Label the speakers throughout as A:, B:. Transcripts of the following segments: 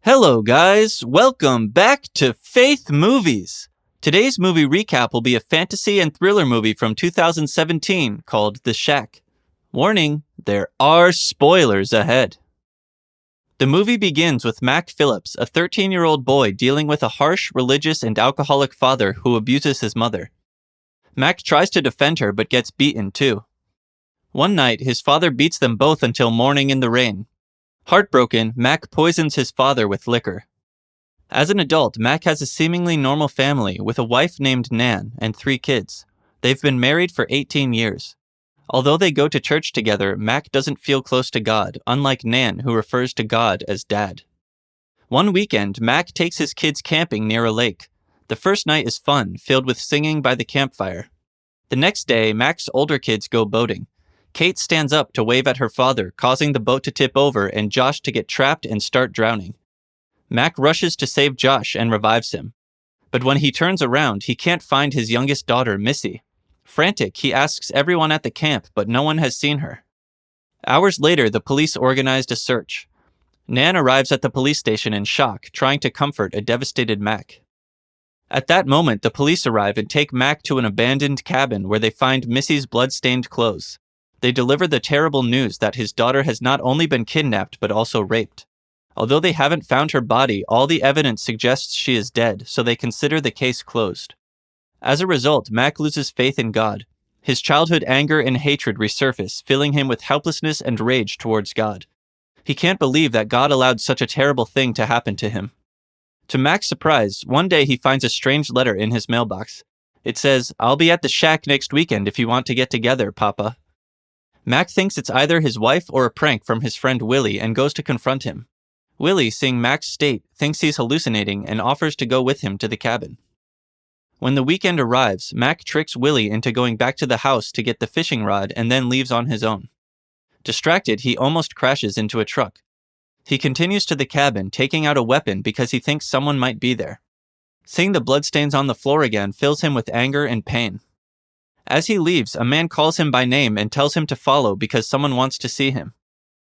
A: Hello, guys. Welcome back to Faith Movies. Today's movie recap will be a fantasy and thriller movie from 2017 called The Shack. Warning, there are spoilers ahead. The movie begins with Mac Phillips, a 13-year-old boy dealing with a harsh, religious, and alcoholic father who abuses his mother. Mac tries to defend her but gets beaten too. One night, his father beats them both until morning in the rain. Heartbroken, Mac poisons his father with liquor. As an adult, Mac has a seemingly normal family with a wife named Nan and 3 kids. They've been married for 18 years. Although they go to church together, Mac doesn't feel close to God, unlike Nan, who refers to God as Dad. One weekend, Mac takes his kids camping near a lake. The first night is fun, filled with singing by the campfire. The next day, Mac's older kids go boating. Kate stands up to wave at her father, causing the boat to tip over and Josh to get trapped and start drowning. Mac rushes to save Josh and revives him. But when he turns around, he can't find his youngest daughter, Missy. Frantic, he asks everyone at the camp, but no one has seen her. Hours later, the police organized a search. Nan arrives at the police station in shock, trying to comfort a devastated Mac. At that moment, the police arrive and take Mac to an abandoned cabin where they find Missy's blood-stained clothes. They deliver the terrible news that his daughter has not only been kidnapped but also raped. Although they haven't found her body, all the evidence suggests she is dead, so they consider the case closed. As a result, Mac loses faith in God. His childhood anger and hatred resurface, filling him with helplessness and rage towards God. He can't believe that God allowed such a terrible thing to happen to him. To Mac's surprise, one day he finds a strange letter in his mailbox. It says, "I'll be at the shack next weekend if you want to get together, Papa." Mac thinks it's either his wife or a prank from his friend Willie and goes to confront him. Willie, seeing Mac's state, thinks he's hallucinating and offers to go with him to the cabin. When the weekend arrives, Mac tricks Willie into going back to the house to get the fishing rod and then leaves on his own. Distracted, he almost crashes into a truck. He continues to the cabin, taking out a weapon because he thinks someone might be there. Seeing the bloodstains on the floor again fills him with anger and pain. As he leaves, a man calls him by name and tells him to follow because someone wants to see him.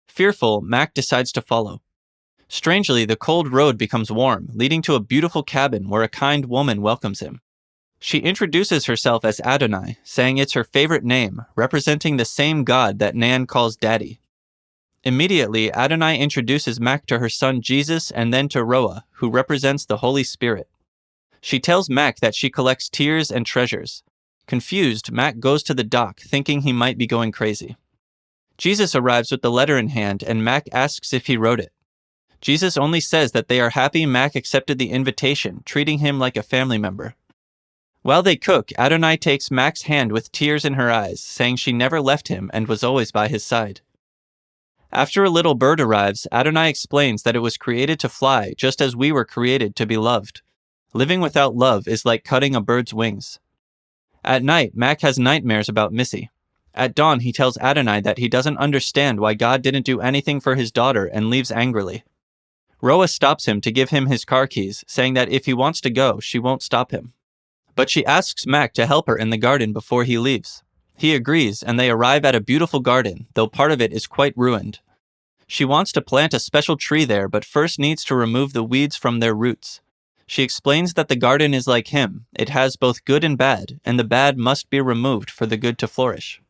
A: Fearful, Mac decides to follow. Strangely, the cold road becomes warm, leading to a beautiful cabin where a kind woman welcomes him. She introduces herself as Adonai, saying it's her favorite name, representing the same God that Nan calls Daddy. Immediately, Adonai introduces Mac to her son Jesus and then to Roa, who represents the Holy Spirit. She tells Mac that she collects tears and treasures. Confused, Mac goes to the dock, thinking he might be going crazy. Jesus arrives with the letter in hand, and Mac asks if he wrote it. Jesus only says that they are happy Mac accepted the invitation, treating him like a family member. While they cook, Adonai takes Mac's hand with tears in her eyes, saying she never left him and was always by his side. After a little bird arrives, Adonai explains that it was created to fly, just as we were created to be loved. Living without love is like cutting a bird's wings. At night, Mac has nightmares about Missy. At dawn, he tells Adonai that he doesn't understand why God didn't do anything for his daughter and leaves angrily. Roa stops him to give him his car keys, saying that if he wants to go, she won't stop him. But she asks Mac to help her in the garden before he leaves. He agrees, and they arrive at a beautiful garden, though part of it is quite ruined. She wants to plant a special tree there, but first needs to remove the weeds from their roots. She explains that the garden is like him. It has both good and bad, and the bad must be removed for the good to flourish.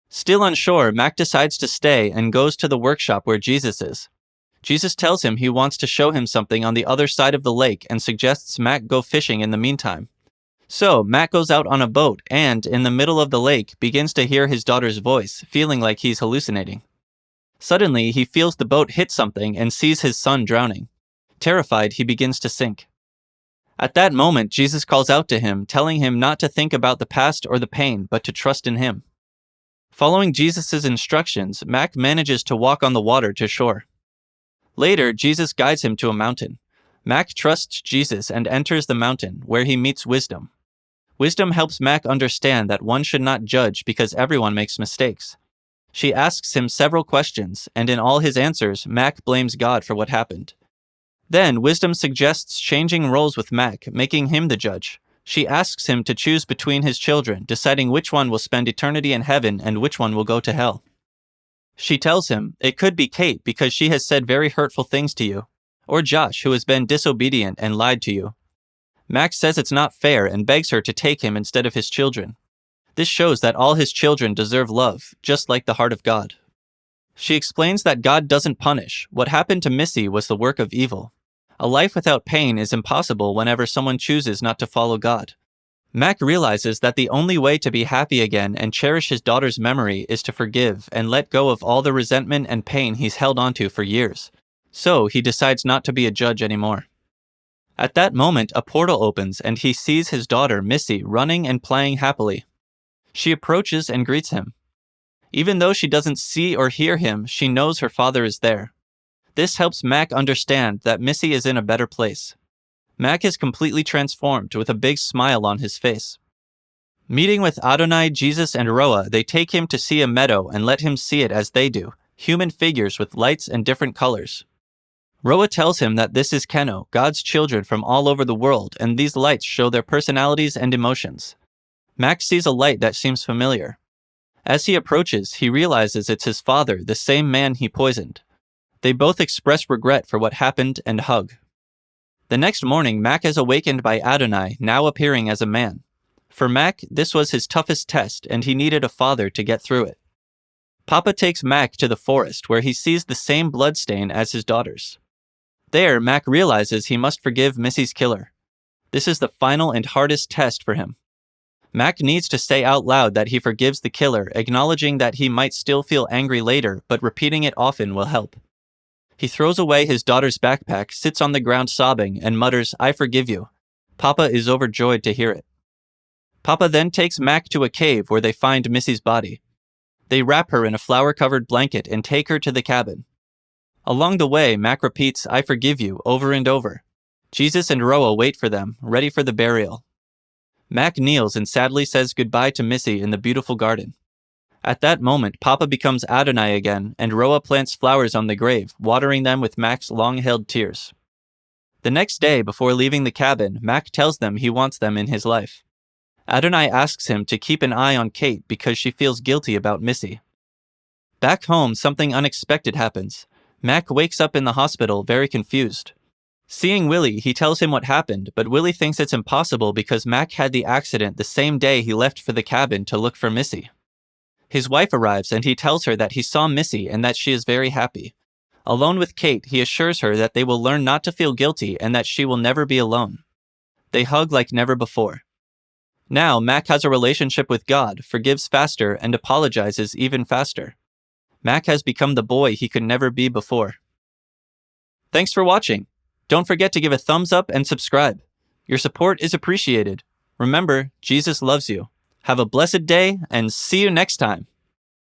A: Still unsure, Mac decides to stay and goes to the workshop where Jesus is. Jesus tells him he wants to show him something on the other side of the lake and suggests Mac go fishing in the meantime. So, Mac goes out on a boat and, in the middle of the lake, begins to hear his daughter's voice, feeling like he's hallucinating. Suddenly, he feels the boat hit something and sees his son drowning. Terrified, he begins to sink. At that moment, Jesus calls out to him, telling him not to think about the past or the pain, but to trust in him. Following Jesus' instructions, Mac manages to walk on the water to shore. Later, Jesus guides him to a mountain. Mac trusts Jesus and enters the mountain, where he meets Wisdom. Wisdom helps Mac understand that one should not judge because everyone makes mistakes. She asks him several questions, and in all his answers, Mac blames God for what happened. Then, Wisdom suggests changing roles with Mac, making him the judge. She asks him to choose between his children, deciding which one will spend eternity in heaven and which one will go to hell. She tells him, "It could be Kate because she has said very hurtful things to you." Or Josh, who has been disobedient and lied to you. Max says it's not fair and begs her to take him instead of his children. This shows that all his children deserve love, just like the heart of God. She explains that God doesn't punish. What happened to Missy was the work of evil. A life without pain is impossible whenever someone chooses not to follow God. Mac realizes that the only way to be happy again and cherish his daughter's memory is to forgive and let go of all the resentment and pain he's held onto for years. So he decides not to be a judge anymore. At that moment, a portal opens and he sees his daughter, Missy, running and playing happily. She approaches and greets him. Even though she doesn't see or hear him, she knows her father is there. This helps Mac understand that Missy is in a better place. Mac is completely transformed with a big smile on his face. Meeting with Adonai, Jesus, and Roa, they take him to see a meadow and let him see it as they do, human figures with lights and different colors. Roa tells him that this is Keno, God's children from all over the world, and these lights show their personalities and emotions. Max sees a light that seems familiar. As he approaches, he realizes it's his father, the same man he poisoned. They both express regret for what happened and hug. The next morning, Mac is awakened by Adonai, now appearing as a man. For Mac, this was his toughest test, and he needed a father to get through it. Papa takes Mac to the forest, where he sees the same bloodstain as his daughter's. There, Mac realizes he must forgive Missy's killer. This is the final and hardest test for him. Mac needs to say out loud that he forgives the killer, acknowledging that he might still feel angry later, but repeating it often will help. He throws away his daughter's backpack, sits on the ground sobbing, and mutters, "I forgive you." Papa is overjoyed to hear it. Papa then takes Mac to a cave where they find Missy's body. They wrap her in a flower-covered blanket and take her to the cabin. Along the way, Mac repeats, "I forgive you," over and over. Jesus and Roa wait for them, ready for the burial. Mac kneels and sadly says goodbye to Missy in the beautiful garden. At that moment, Papa becomes Adonai again, and Roa plants flowers on the grave, watering them with Mac's long-held tears. The next day, before leaving the cabin, Mac tells them he wants them in his life. Adonai asks him to keep an eye on Kate because she feels guilty about Missy. Back home, something unexpected happens. Mac wakes up in the hospital, very confused. Seeing Willie, he tells him what happened, but Willie thinks it's impossible because Mac had the accident the same day he left for the cabin to look for Missy. His wife arrives and he tells her that he saw Missy and that she is very happy. Alone with Kate, he assures her that they will learn not to feel guilty and that she will never be alone. They hug like never before. Now, Mac has a relationship with God, forgives faster, and apologizes even faster. Mac has become the boy he could never be before. Thanks for watching. Don't forget to give a thumbs up and subscribe. Your support is appreciated. Remember, Jesus loves you. Have a blessed day, and see you next time.